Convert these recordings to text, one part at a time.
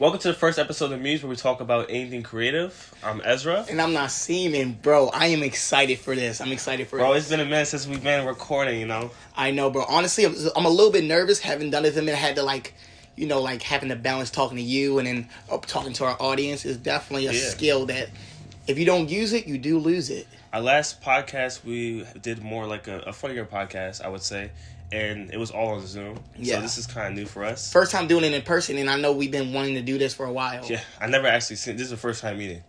Welcome to the first episode of Muse, where we talk about anything creative. I'm Ezra. And I'm not Seaman, bro. I am excited for this. Bro, it's been a minute since we've been recording, you know? I know, bro. Honestly, I'm a little bit nervous. Haven't done it in a minute. I had to, having to balance talking to you and then talking to our audience is definitely a skill that if you don't use it, you do lose it. Our last podcast, we did more like a funnier podcast, I would say. And it was all on Zoom. Yeah. So this is kind of new for us. First time doing it in person, and I know we've been wanting to do this for a while. Yeah, I never actually seen. This is the first time meeting.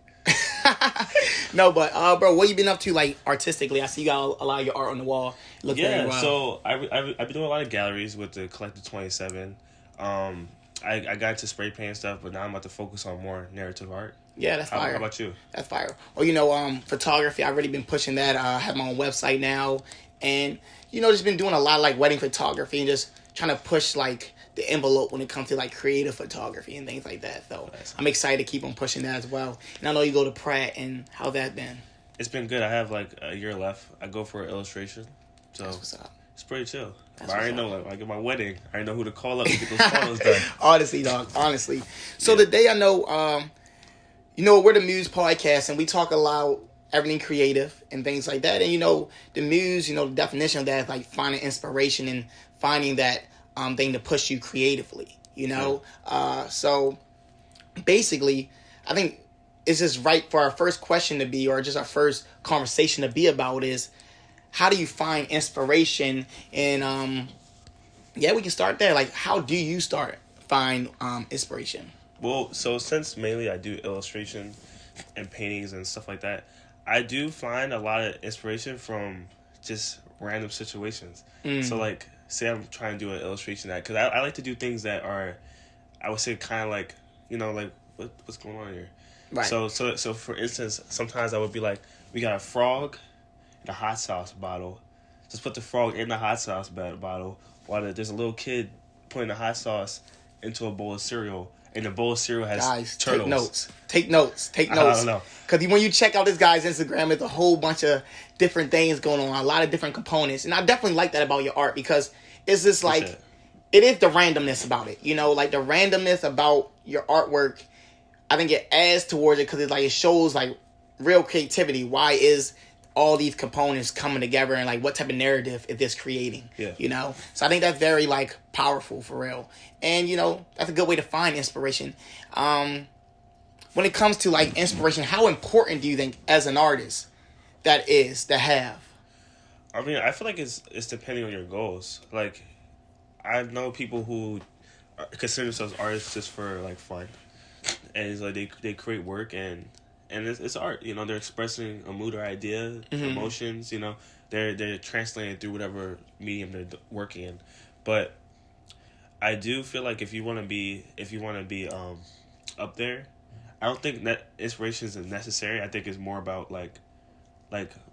No, but bro, what you been up to like artistically? I see you got a lot of your art on the wall. It looks very wild. So I've been doing a lot of galleries with the Collective 27. I got into spray paint stuff, but now I'm about to focus on more narrative art. Yeah, that's fire. How about you? That's fire. Well, photography. I've really been pushing that. I have my own website now, and just been doing a lot of like wedding photography and just trying to push like the envelope when it comes to like creative photography and things like that. So nice. I'm excited to keep on pushing that as well. And I know you go to Pratt, and how that been? It's been good. I have like a year left. I go for an illustration, so that's what's up. It's pretty chill. But I already know, like, when I get my wedding, I already know who to call up to get those photos done. Honestly, dog. Honestly. So today I know, we're the Muse podcast, and we talk a lot everything creative and things like that. And the Muse, the definition of that is like finding inspiration and finding that thing to push you creatively. So basically, I think it's just right for our first question to be, or just our first conversation to be about is, how do you find inspiration? And we can start there. Like, how do you find inspiration? Well, so since mainly I do illustration and paintings and stuff like that, I do find a lot of inspiration from just random situations. So, like, say I'm trying to do an illustration because I like to do things that are, I would say, kind of like, what's going on here? Right. So for instance, sometimes I would be like, we got a frog in a hot sauce bottle. Just put the frog in the hot sauce bottle while there's a little kid putting the hot sauce into a bowl of cereal. And the bowl of cereal has turtles. Take notes. I don't know. Because when you check out this guy's Instagram, there's a whole bunch of different things going on. A lot of different components. And I definitely like that about your art because it's just like, it is the randomness about it. Like the randomness about your artwork, I think it adds towards it because it shows like real creativity. Why is all these components coming together and like what type of narrative is this creating? Yeah. So I think that's very like powerful for real. And that's a good way to find inspiration. When it comes to like inspiration, how important do you think as an artist that is to have? I mean, I feel like it's depending on your goals. Like, I know people who consider themselves artists just for like fun, and it's like they create work and it's art. They're expressing a mood or idea, emotions. They're translating through whatever medium they're working in. But I do feel like if you want to be up there, I don't think that inspiration is necessary. I think it's more about like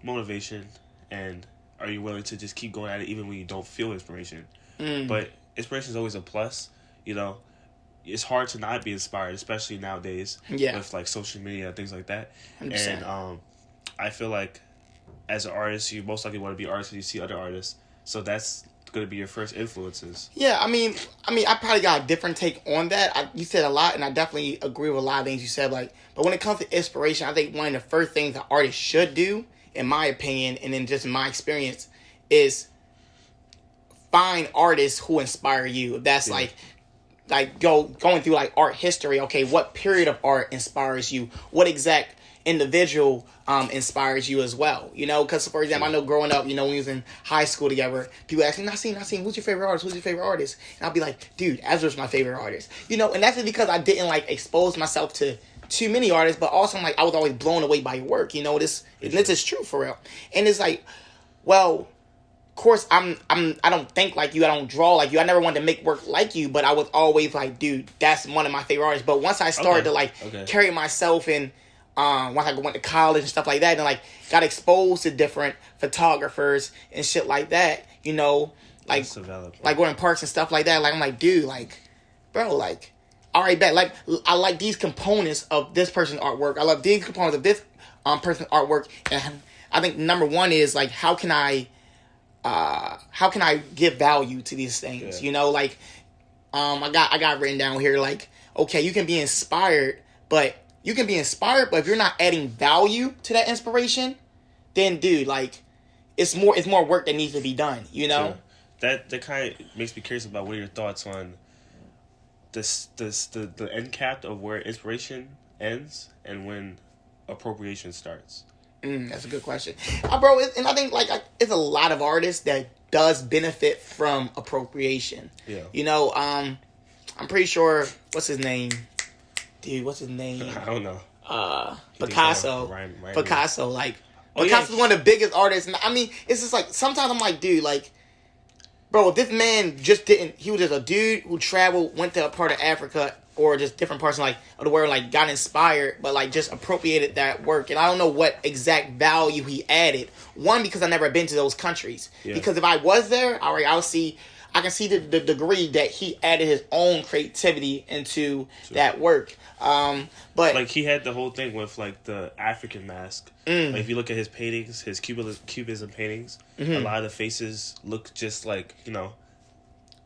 motivation, and are you willing to just keep going at it even when you don't feel inspiration? But inspiration is always a plus. It's hard to not be inspired, especially nowadays with like social media and things like that. 100%. And I feel like as an artist, you most likely want to be an artist when you see other artists. So that's going to be your first influences. Yeah, I mean, I probably got a different take on that. You said a lot, and I definitely agree with a lot of things you said. But when it comes to inspiration, I think one of the first things that artists should do, in my opinion, and in just in my experience, is find artists who inspire you. That's like going through like art history. Okay, what period of art inspires you? What exact individual inspires you as well? Because for example, I know growing up, when we was in high school together, people ask me, not seen, who's your favorite artist? Who's your favorite artist? And I'll be like, dude, Ezra's my favorite artist. And that's just because I didn't like expose myself to too many artists, but also I was always blown away by your work. This is true for real. And it's like, well, of course, I don't think like you. I don't draw like you. I never wanted to make work like you, but I was always like, dude, that's one of my favorite artists. But once I started to carry myself in, once I went to college and stuff like that, and like got exposed to different photographers and shit like that, like going in parks and stuff like that. Like I'm like, dude, like, bro, like, all right, bet. Like I like these components of this person's artwork. I love these components of this person's artwork, and I think number one is like, how can I give value to these things? I got written down here like, okay, you can be inspired, but if you're not adding value to that inspiration, then dude, like, it's more work that needs to be done, you know? Sure. That kind of makes me curious about what are your thoughts on the end cap of where inspiration ends and when appropriation starts. That's a good question, bro. And I think like it's a lot of artists that does benefit from appropriation. Yeah. You know, I'm pretty sure. What's his name? Dude, what's his name? I don't know. Picasso. Ryan Picasso, like Picasso's one of the biggest artists. I mean, it's just like sometimes I'm like, dude, like, bro, if this man just didn't, he was just a dude who traveled, went to a part of Africa or just different parts of the world, like got inspired, but like just appropriated that work. And I don't know what exact value he added. One, because I've never been to those countries. Yeah. Because if I was there, I can see the degree that he added his own creativity into that work. But like he had the whole thing with like the African mask. Like if you look at his paintings, his cubism paintings, a lot of the faces look just like, you know,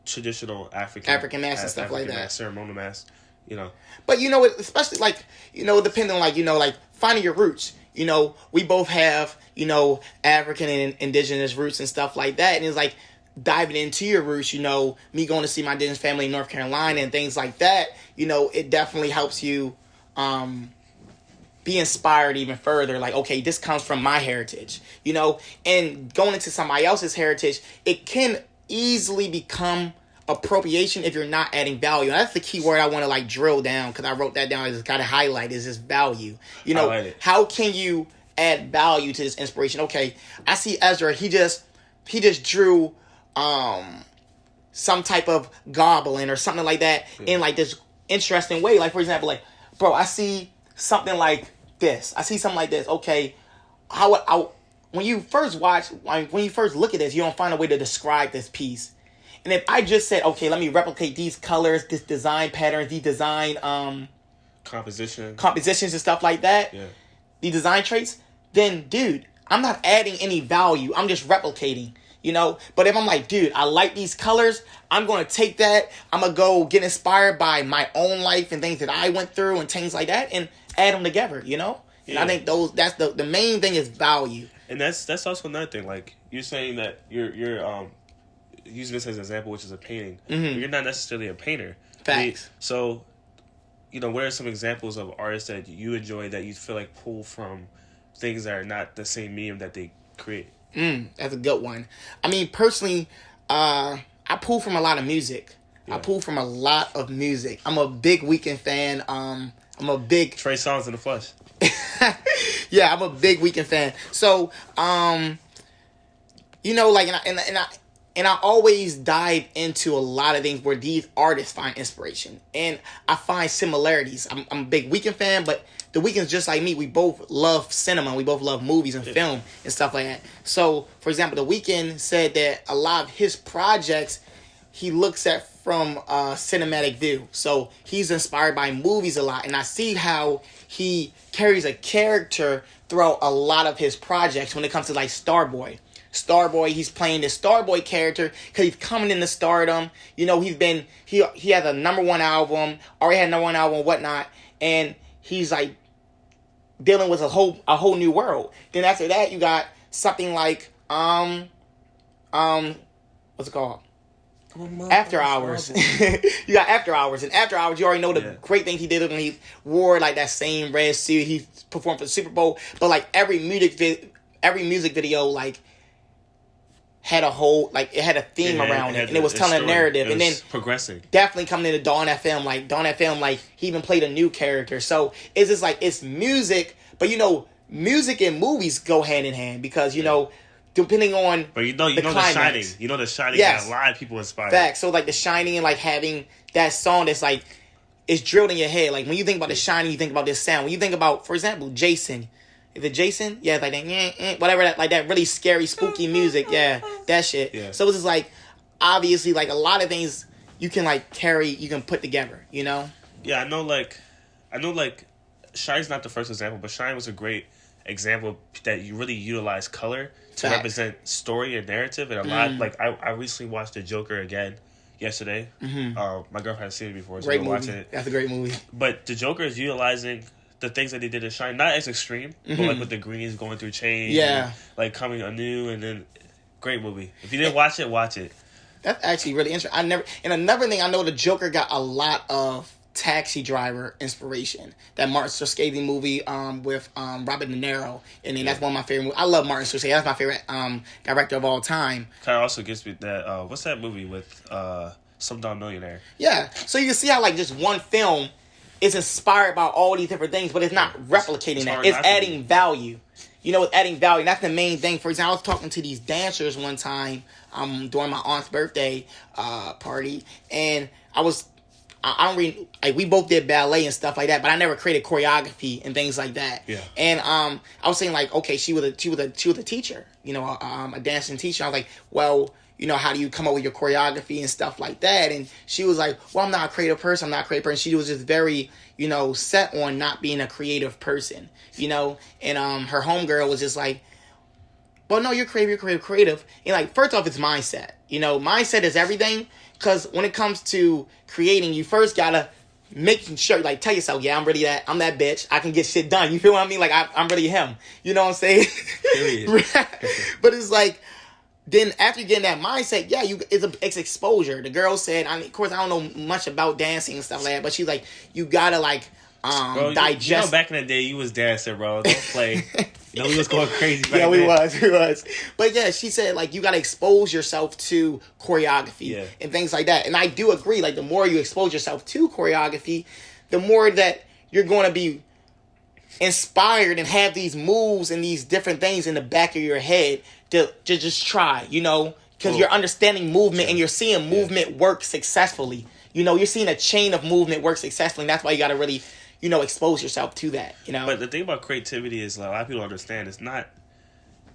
traditional African masks and stuff like that, ceremonial masks, you know. But you know, especially like, you know, depending on like, you know, like finding your roots. You know, we both have, you know, African and indigenous roots and stuff like that, and it's like diving into your roots, you know, me going to see my indigenous family in North Carolina and things like that, you know, it definitely helps you be inspired even further. Like, okay, this comes from my heritage, you know, and going into somebody else's heritage, it can easily become appropriation if you're not adding value. And that's the key word I want to like drill down, because I wrote that down. I just got to highlight is this value. You know, how can you add value to this inspiration? Okay, I see Ezra. He just drew some type of goblin or something like that in like this interesting way. Like, for example, like, bro, I see something like this. I see something like this. Okay, when you first look at this, you don't find a way to describe this piece. And if I just said, okay, let me replicate these colors, this design patterns, these design compositions and stuff like that, the design traits, then dude, I'm not adding any value. I'm just replicating. You know, but if I'm like, dude, I like these colors, I'm going to take that, I'm going to go get inspired by my own life and things that I went through and things like that and add them together, you know? And I think that's the main thing is value. And that's also another thing. Like, you're saying that you're using this as an example, which is a painting. Mm-hmm. You're not necessarily a painter. Facts. So, you know, what are some examples of artists that you enjoy that you feel like pull from things that are not the same medium that they create? That's a good one. I mean, personally, I pull from a lot of music. Yeah. I pull from a lot of music. I'm a big Weeknd fan. I'm a big Trey Songz in the flesh. Yeah, I'm a big Weeknd fan. So, you know, like, and I always dive into a lot of things where these artists find inspiration, and I find similarities. I'm a big Weeknd fan, but The Weeknd's just like me. We both love cinema. We both love movies and film and stuff like that. So, for example, The Weeknd said that a lot of his projects he looks at from a cinematic view. So he's inspired by movies a lot, and I see how he carries a character throughout a lot of his projects when it comes to like Starboy. Starboy, he's playing this Starboy character because he's coming into stardom. You know, he has a number one album, already had a number one album, whatnot, and he's like dealing with a whole new world. Then after that, you got something like what's it called? After Hours. You got After Hours, and After Hours, you already know the great things he did when he wore like that same red suit. He performed for the Super Bowl, but like every music video like had a theme around it, and it was telling a narrative, and then progressing. Definitely coming into Dawn FM, like he even played a new character. So it's just like it's music, but you know, music and movies go hand in hand because you know, depending on but you know The Shining, The Shining got a lot of people inspired. Facts. So like The Shining and like having that song that's like it's drilled in your head. Like when you think about The Shining, you think about this sound. When you think about, for example, Jason. Is it Jason? Yeah, like that, whatever, that, like that really scary, spooky music. Yeah, that shit. Yeah. So it's just like, obviously, like a lot of things you can like carry, you can put together, you know? Yeah, I know, Shine's not the first example, but Shine was a great example that you really utilize color to represent story and narrative. And a lot, like, I recently watched The Joker again yesterday. My girlfriend had seen it before, so Great we're movie. watching it. That's a great movie. But the Joker is utilizing the things that they did in Shine, not as extreme, but like with the greens going through change, and, like coming anew, and then great movie. If you didn't watch it, watch it. That's actually really interesting. And another thing, I know the Joker got a lot of Taxi Driver inspiration. That Martin Scorsese movie with Robert De Niro, and then that's one of my favorite movies. I love Martin Scorsese. That's my favorite director of all time. Kind of also gives me that. What's that movie with Slumdog Millionaire? Yeah, so you can see how like just one film is inspired by all these different things, but it's not replicating that. It's adding value. You know, it's adding value. And that's the main thing. For example, I was talking to these dancers one time during my aunt's birthday party, and I don't really, like, we both did ballet and stuff like that, but I never created choreography and things like that. Yeah. And I was saying like, okay, she was a teacher, you know, a dancing teacher. I was like, well, you know, how do you come up with your choreography and stuff like that? And she was like, well, I'm not a creative person. She was just very, you know, set on not being a creative person, you know? And her homegirl was just like, well, no, you're creative. And like, first off, it's mindset. You know, mindset is everything. Because when it comes to creating, you first gotta make sure, like, tell yourself, yeah, I'm that bitch. I can get shit done. You feel what I mean? Like, I'm really him. You know what I'm saying? But it's like, then after you get in that mindset, yeah, it's exposure. The girl said, of course, I don't know much about dancing and stuff like that, but she's like, you gotta like bro, digest. You know, back in the day, you was dancing, bro. Don't play. No, we was going crazy. Yeah, we was. But yeah, she said like you gotta expose yourself to choreography and things like that. And I do agree. Like the more you expose yourself to choreography, the more that you're going to be inspired and have these moves and these different things in the back of your head to just try, you know, because you're understanding movement and you're seeing movement work successfully. You know, you're seeing a chain of movement work successfully, and that's why you got to really, you know, expose yourself to that, you know. But the thing about creativity is, like, a lot of people don't understand, it's not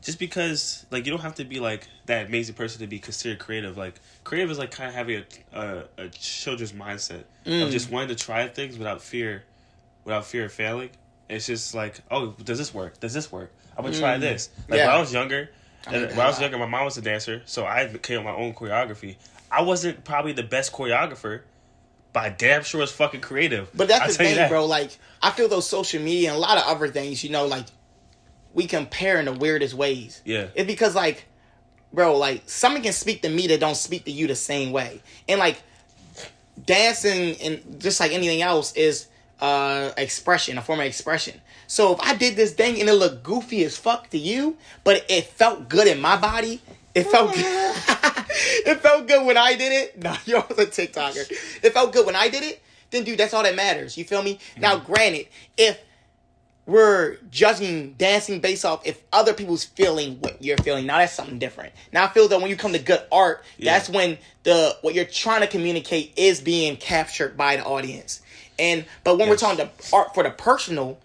just because, like, you don't have to be, like, that amazing person to be considered creative. Like, creative is, like, kind of having a children's mindset of just wanting to try things without fear of failing. It's just like, oh, does this work? I'm going to try this. Like, when I was younger, my mom was a dancer, so I came up with my own choreography. I wasn't probably the best choreographer, but I damn sure was fucking creative. But that's the thing, bro. Like, I feel those social media and a lot of other things, you know, like, we compare in the weirdest ways. Yeah. It's because, like, bro, like, someone can speak to me that don't speak to you the same way. And, like, dancing and just like anything else is expression, a form of expression. So if I did this thing and it looked goofy as fuck to you, but it felt good in my body, it felt good. It felt good when I did it. No, you're a TikToker. It felt good when I did it. Then, dude, that's all that matters. You feel me? Mm-hmm. Now, granted, if we're judging dancing based off if other people's feeling what you're feeling, now that's something different. Now, I feel that when you come to good art, that's when what you're trying to communicate is being captured by the audience. But when we're talking to art for the personal,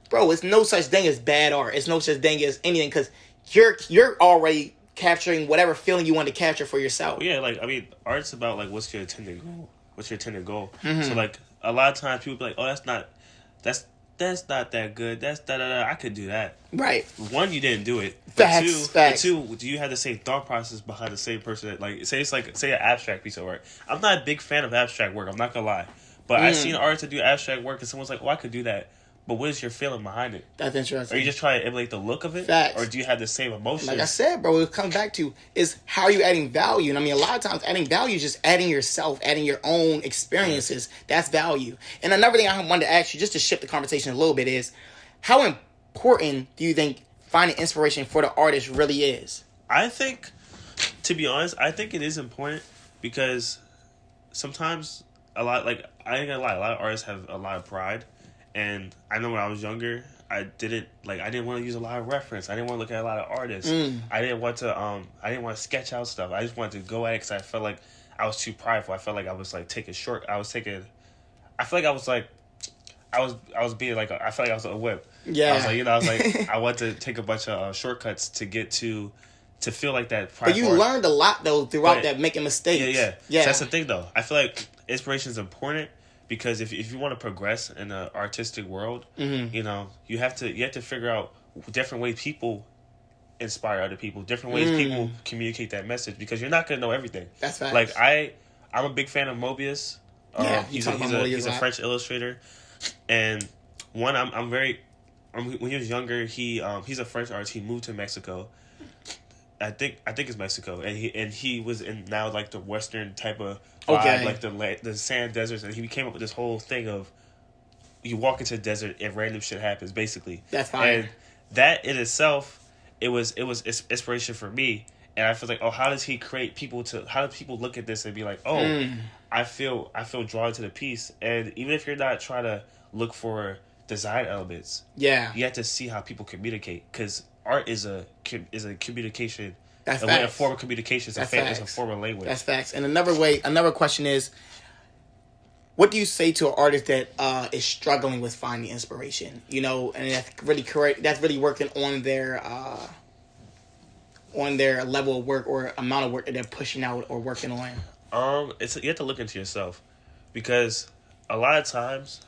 bro, it's no such thing as bad art. It's no such thing as anything because you're already capturing whatever feeling you want to capture for yourself. Yeah, like, I mean, art's about, like, what's your intended goal? Mm-hmm. So, like, a lot of times people be like, oh, that's not that good. That's da-da-da. I could do that. Right. One, you didn't do it. Facts. Two, do you have the same thought process behind the same person that, like, say an abstract piece of work. I'm not a big fan of abstract work. I'm not gonna lie. But I've seen artists that do abstract work and someone's like, oh, I could do that. But what is your feeling behind it? That's interesting. Are you just trying to emulate the look of it? Facts. Or do you have the same emotions? Like I said, bro, it comes back to is how are you adding value? And I mean, a lot of times adding value is just adding yourself, adding your own experiences. That's value. And another thing I wanted to ask you, just to shift the conversation a little bit, is how important do you think finding inspiration for the artist really is? I think, to be honest, it is important because sometimes I ain't gonna lie, a lot of artists have a lot of pride. And I know when I was younger, I didn't want to use a lot of reference. I didn't want to look at a lot of artists. I didn't want to sketch out stuff. I just wanted to go at it because I felt like I was too prideful. I felt like I was like taking short. I felt like I was like, I was being like, I felt like I was a whip. Yeah. I was like, I want to take a bunch of shortcuts to get to feel like that. But you learned a lot though throughout that making mistakes. Yeah. So that's the thing though. I feel like inspiration is important. Because if you want to progress in the artistic world, you know, you have to figure out different ways people inspire other people, different ways people communicate that message. Because you're not gonna know everything. That's facts. Like I'm a big fan of Mobius. Yeah, He's a French illustrator, and when he was younger, he's a French artist. He moved to Mexico. I think it's Mexico, and he was in now like the Western type of vibe, like the sand deserts, and he came up with this whole thing of you walk into the desert and random shit happens, basically. That's fine. And that in itself, it was inspiration for me, and I feel like, oh, how does people look at this and be like, oh, I feel drawn to the piece, and even if you're not trying to look for design elements, you have to see how people communicate, because art is a communication. That's a form of communication. It's a form of language. That's facts. And another question is, what do you say to an artist that is struggling with finding inspiration? You know, and that's really correct. That's really working on their level of work or amount of work that they're pushing out or working on. You have to look into yourself, because a lot of times,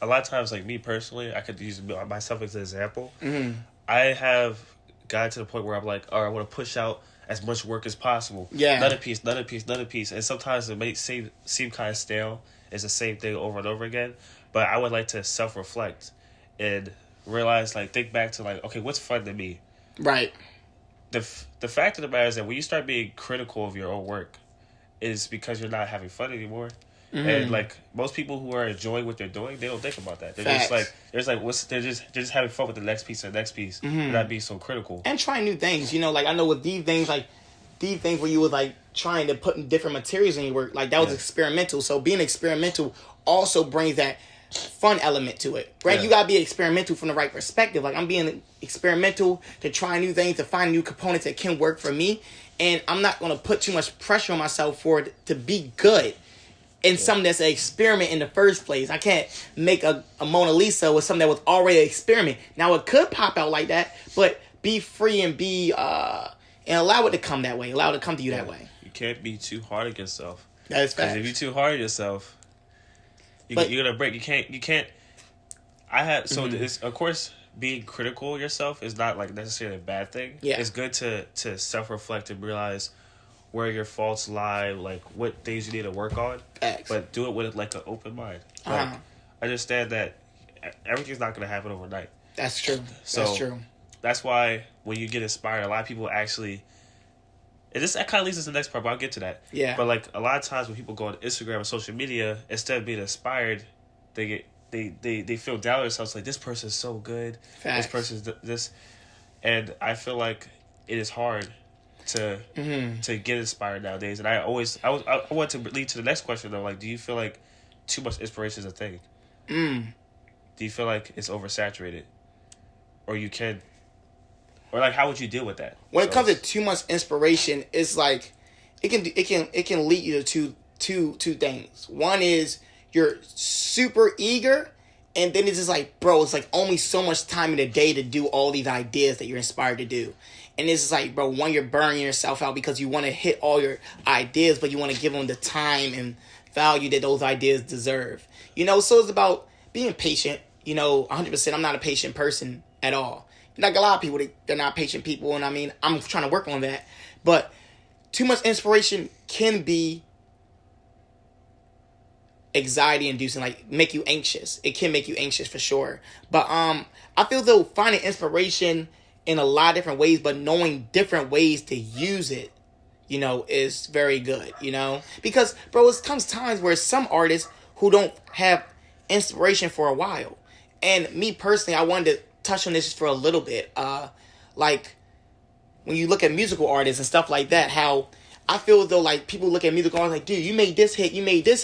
like me personally, I could use myself as an example. Mm-hmm. I have gotten to the point where I'm like, all right, I want to push out as much work as possible. Yeah. Another piece. And sometimes it may seem kind of stale. It's the same thing over and over again. But I would like to self-reflect and realize, like, think back to, like, okay, what's fun to me? Right. The fact of the matter is that when you start being critical of your own work, is because you're not having fun anymore. Mm-hmm. And like most people who are enjoying what they're doing, they don't think about that. They're just having fun with the next piece, and not being so critical and trying new things. You know, like I know with these things where you was like trying to put in different materials in your work, like that was experimental. So being experimental also brings that fun element to it, right? You gotta be experimental from the right perspective. Like I'm being experimental to try new things, to find new components that can work for me, and I'm not gonna put too much pressure on myself for it to be good. In something that's an experiment in the first place. I can't make a Mona Lisa with something that was already an experiment. Now it could pop out like that, but be free and and allow it to come that way. Allow it to come to you that way. You can't be too hard on yourself. That is fact. Because if you're too hard on yourself, you're gonna break. You can't. It's, of course, being critical of yourself is not like necessarily a bad thing. Yeah. It's good to self-reflect and realize where your faults lie, like what things you need to work on. X. But do it with like an open mind. Like, understand that everything's not going to happen overnight. That's true. So that's true. That's why when you get inspired, a lot of people actually. That kind of leads us to the next part, but I'll get to that. Yeah. But like a lot of times when people go on Instagram or social media, instead of being inspired, they feel down on themselves. Like this person's so good. Facts. This person's this, and I feel like it is hard to get inspired nowadays. And I want to lead to the next question though. Like, do you feel like too much inspiration is a thing? Do you feel like it's oversaturated, or like how would you deal with that? When it comes to too much inspiration, it's like it can lead you to two things. One is you're super eager, and then it's just like, bro, it's like only so much time in the day to do all these ideas that you're inspired to do. And it's just like, bro, one, you're burning yourself out because you want to hit all your ideas, but you want to give them the time and value that those ideas deserve. You know, so it's about being patient. You know, 100%, I'm not a patient person at all. Like a lot of people, they're not patient people, and I mean, I'm trying to work on that. But too much inspiration can be anxiety-inducing, like make you anxious. It can make you anxious for sure. But I feel though finding inspiration in a lot of different ways, but knowing different ways to use it, you know, is very good, you know? Because, bro, it comes times where some artists who don't have inspiration for a while. And me personally, I wanted to touch on this just for a little bit. Like, when you look at musical artists and stuff like that, how I feel as though, like, people look at musical artists like, dude, you made this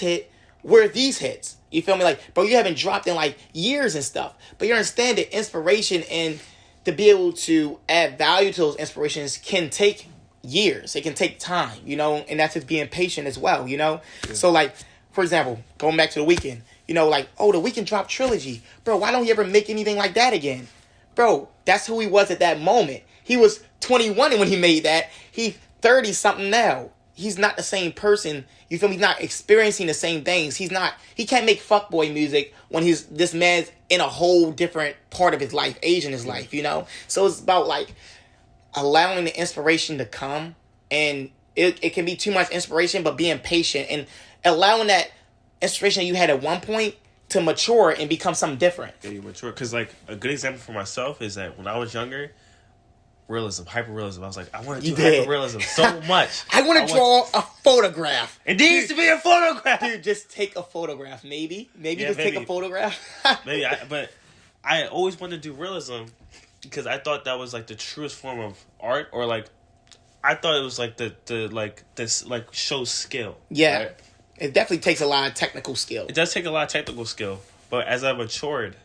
hit, where are these hits? You feel me? Like, bro, you haven't dropped in, like, years and stuff. But you understand that inspiration and to be able to add value to those inspirations can take years. It can take time, you know, and that's just being patient as well, you know? Yeah. So, like, for example, going back to The Weeknd, you know, like, oh, The Weeknd dropped Trilogy. Bro, why don't he ever make anything like that again? Bro, that's who he was at that moment. He was 21 when he made that. He's 30-something now. He's not the same person. You feel me? He's not experiencing the same things. He can't make fuckboy music when this man's in a whole different part of his life, age in his life, you know? So it's about, like, allowing the inspiration to come and it can be too much inspiration, but being patient and allowing that inspiration you had at one point to mature and become something different. Yeah, you mature. Because, like, a good example for myself is that when I was younger, realism, hyper-realism. I was like, I want to do hyper-realism so much. I want to draw a photograph. It needs to be a photograph. Dude, just take a photograph. Maybe take a photograph. But I always wanted to do realism because I thought that was, like, the truest form of art, or, like, I thought it was, like, this shows skill. Yeah. Right? It definitely takes a lot of technical skill. It does take a lot of technical skill, but as I matured,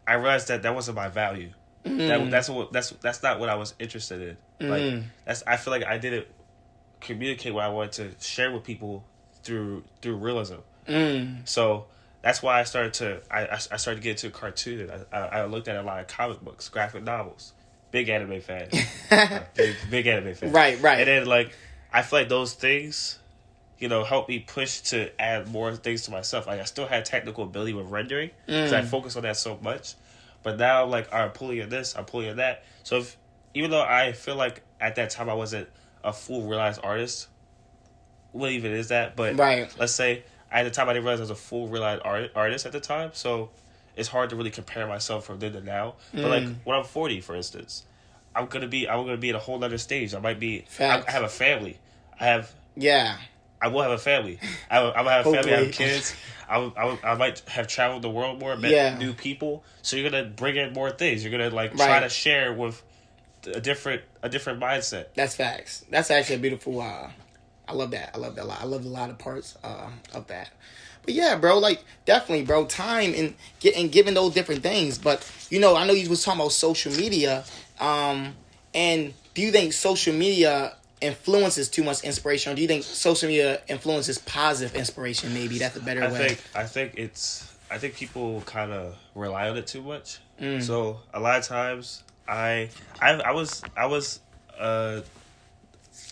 I realized that wasn't my value. That's not what I was interested in. Like, I feel like I didn't communicate what I wanted to share with people through realism. So that's why I started to get into cartooning. I looked at a lot of comic books, graphic novels. Big anime fan. big anime fan. Right. And then, like, I feel like those things, helped me push to add more things to myself. Like, I still had technical ability with rendering because I focused on that so much. But now I'm like, all right, I'm pulling in this, I'm pulling in that. So even though I feel like at that time I wasn't a full realized artist, what even is that? But let's say at the time I didn't realize I was a full realized artist at the time. So it's hard to really compare myself from then to now. But like when I'm 40, for instance, I'm gonna be at a whole other stage. I might be. I have a family. I will have a family. I'm gonna have a family. I have kids. I might have traveled the world more, met new people. So you're gonna bring in more things. You're gonna try to share with a different mindset. That's facts. That's actually a beautiful. I love that. I love that a lot. I love a lot of parts of that. But yeah, bro, like definitely, bro, time and giving those different things. But I know you was talking about social media. And do you think social media influences too much inspiration, or do you think social media influences positive inspiration? Maybe that's a better way. I think people kind of rely on it too much. So a lot of times I was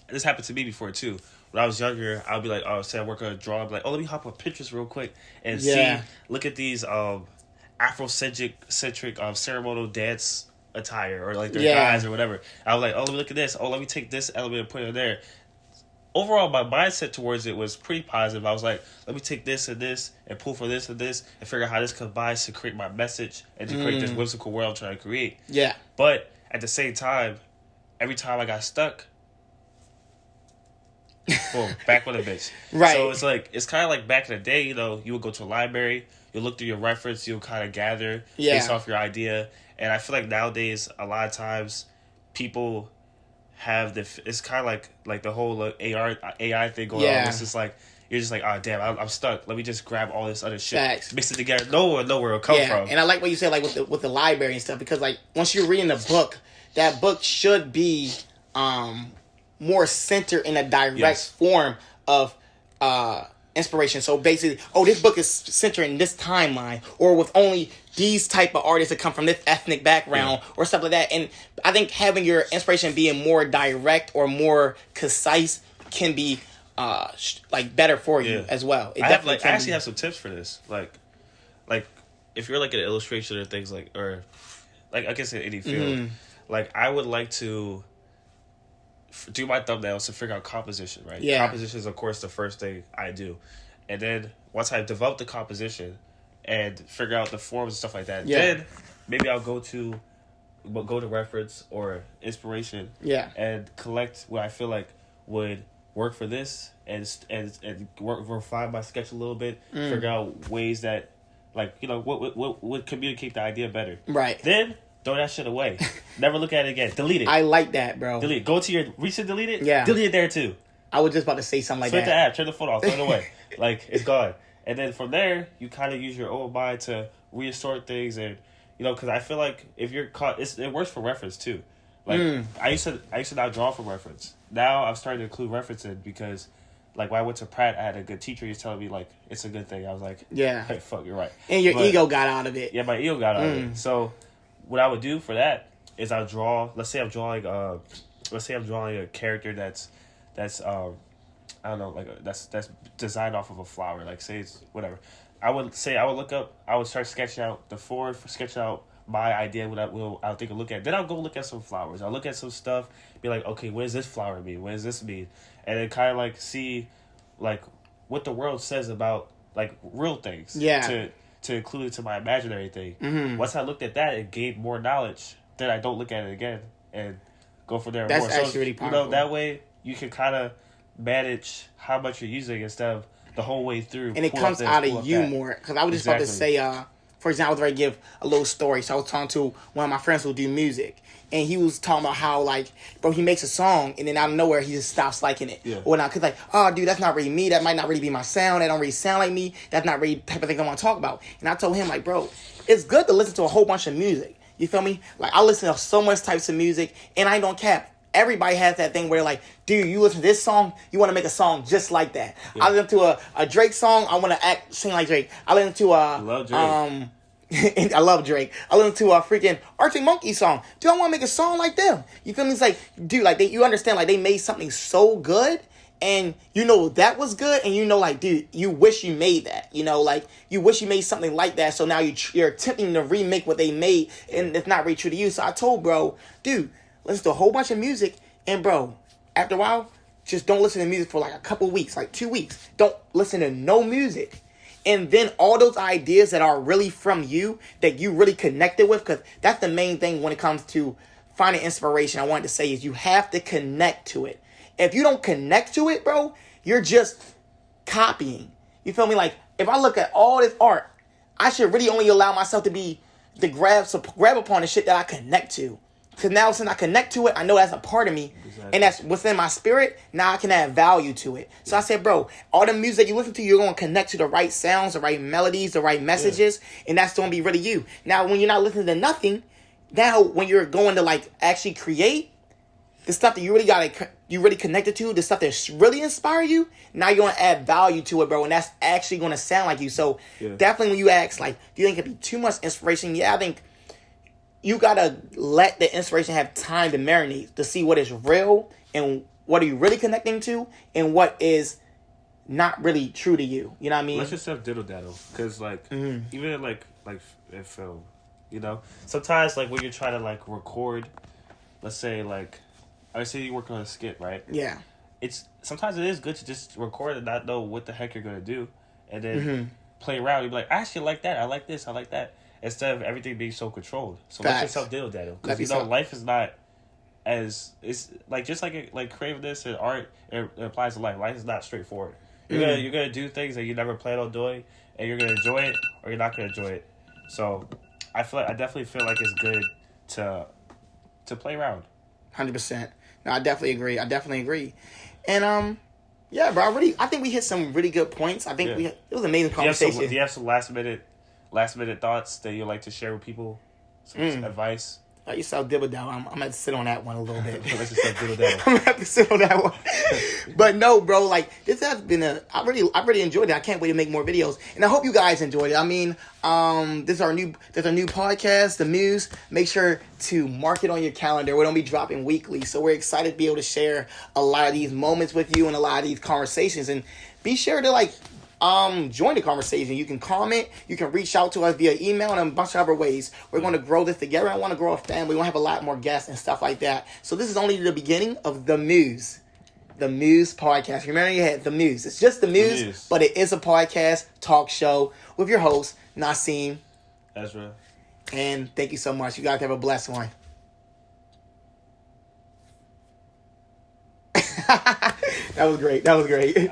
this happened to me before too. When I was younger, I'd be like, oh, say I work on a drawing, I'd be like, oh, let me hop on Pinterest real quick and look at these Afrocentric ceremonial dance attire, or like their guys or whatever. I was like, oh, let me look at this. Oh, let me take this element and put it there. Overall, my mindset towards it was pretty positive. I was like, let me take this and this and pull from this and this and figure out how this combines to create my message and to create this whimsical world I'm trying to create. Yeah. But at the same time, every time I got stuck, boom, back with a bitch. Right. So it's kind of like back in the day, you would go to a library, you look through your reference, you'll kind of gather based off your idea. And I feel like nowadays, a lot of times, people have it's kind of like the whole AI thing going on. It's just like, you're just like, oh, damn, I'm stuck. Let me just grab all this other shit, mix it together. No one know where it'll come from. And I like what you said, like with the library and stuff, because like once you're reading a book, that book should be more centered in a direct form of inspiration. So basically, this book is centered in this timeline, or with only these type of artists that come from this ethnic background, or stuff like that. And I think having your inspiration being more direct or more concise can be better for you as well. I actually have some tips for this. Like if you're like an illustration or things or I guess in any field, like I would like to do my thumbnails to figure out composition, right? Yeah. Composition is, of course, the first thing I do. And then once I develop the composition and figure out the forms and stuff like that, then maybe I'll go to reference or inspiration and collect what I feel like would work for this and refine my sketch a little bit, figure out ways that, what would communicate the idea better. Right. Then throw that shit away. Never look at it again. Delete it. I like that, bro. Delete it. Go to your recent delete it. Yeah. Delete it there too. I was just about to say something like that. Switch the app. Turn the phone off. Throw it away. It's gone. And then from there, you kind of use your own mind to reassort things, and because I feel like if you're caught, it works for reference too. I used to not draw from reference. Now I'm starting to include references because, when I went to Pratt, I had a good teacher. He was telling me it's a good thing. I was like, hey, fuck, you're right. And your ego got out of it. Yeah, my ego got out of it. So what I would do for that is I'll draw. Let's say I'm drawing a character that's I don't know, that's designed off of a flower. Say it's whatever. I would look up. I would start sketching out my idea I'll take a look at. Then I'll go look at some flowers. I'll look at some stuff. Be like, okay, what does this flower mean? What does this mean? And then kind of like see, like what the world says about like real things. Yeah. To include it to my imaginary thing. Once I looked at that, it gained more knowledge. Then I don't look at it again and go from there. That's more. actually so, really powerful. That way you can kind of manage how much you're using instead of the whole way through. And it comes out of you more. Because I was just about to say, for example, I was ready to give a little story. So I was talking to one of my friends who do music. And he was talking about how, like, bro, he makes a song, and then out of nowhere, he just stops liking it. Yeah. Or not, because, like, oh, dude, that's not really me. That might not really be my sound. That don't really sound like me. That's not really the type of thing I want to talk about. And I told him, like, bro, it's good to listen to a whole bunch of music. You feel me? Like, I listen to so much types of music, and I don't cap. Everybody has that thing where, like, dude, you listen to this song, you want to make a song just like that. Yeah. I listen to a Drake song, I want to sing like Drake. I listen to love Drake. I love Drake. I listen to a freaking Arctic Monkey song. Dude, I want to make a song like them. You feel me? It's like, dude, like you understand, like they made something so good, and you know that was good, and you know, like, dude, you wish you made that. You know, like you wish you made something like that. So now you're attempting to remake what they made, and it's not really true to you. So I told bro, dude, listen to a whole bunch of music, and bro, after a while, just don't listen to music for like a couple weeks, like 2 weeks. Don't listen to no music. And then all those ideas that are really from you, that you really connected with, because that's the main thing when it comes to finding inspiration, I wanted to say, is you have to connect to it. If you don't connect to it, bro, you're just copying. You feel me? Like, if I look at all this art, I should really only allow myself to grab upon the shit that I connect to. Because now since I connect to it, I know that's a part of me. Exactly. And that's within my spirit. Now I can add value to it. So I said, bro, all the music you listen to, you're going to connect to the right sounds, the right melodies, the right messages. Yeah. And that's going to be really you. Now, when you're not listening to nothing, now when you're going to like actually create the stuff that you really connected to, the stuff that really inspire you, now you're going to add value to it, bro. And that's actually going to sound like you. So definitely when you ask, like, do you think it'd be too much inspiration? Yeah, I think you gotta let the inspiration have time to marinate to see what is real and what are you really connecting to and what is not really true to you. You know what I mean? Let yourself diddle daddle, because like even like in film, you know, sometimes like when you're trying to like record, let's say like I say you're working on a skit, right? Yeah. Sometimes it is good to just record and not know what the heck you're gonna do, and then play around. You'd be like, I actually like that. I like this. I like that. Instead of everything being so controlled. So let yourself diddle daddle. Because, you know, life is not as... It's like, just like creativeness and art, it applies to life. Life is not straightforward. You're gonna do things that you never plan on doing, and you're going to enjoy it, or you're not going to enjoy it. So, I definitely feel like it's good to play around. 100%. No, I definitely agree. And, yeah, bro, I think we hit some really good points. I think it was an amazing conversation. Do you have some last minute thoughts that you'd like to share with people? Some advice? You saw Dibble Down. I'm going to have to sit on that one a little bit. Let's just Dibble Down. I'm going to have to sit on that one. But no, bro, like, this has been I really enjoyed it. I can't wait to make more videos. And I hope you guys enjoyed it. I mean, this is our new podcast, The Muse. Make sure to mark it on your calendar. We're going to be dropping weekly. So we're excited to be able to share a lot of these moments with you and a lot of these conversations. And be sure to, like, join the conversation. You can comment. You can reach out to us via email and a bunch of other ways. We're going to grow this together. I want to grow a family. We want to have a lot more guests and stuff like that. So this is only the beginning of The Muse. The Muse podcast. Remember, you had The Muse. It's just The Muse, but it is a podcast, talk show with your host, Nasim. Ezra. And thank you so much. You guys have a blessed one. That was great.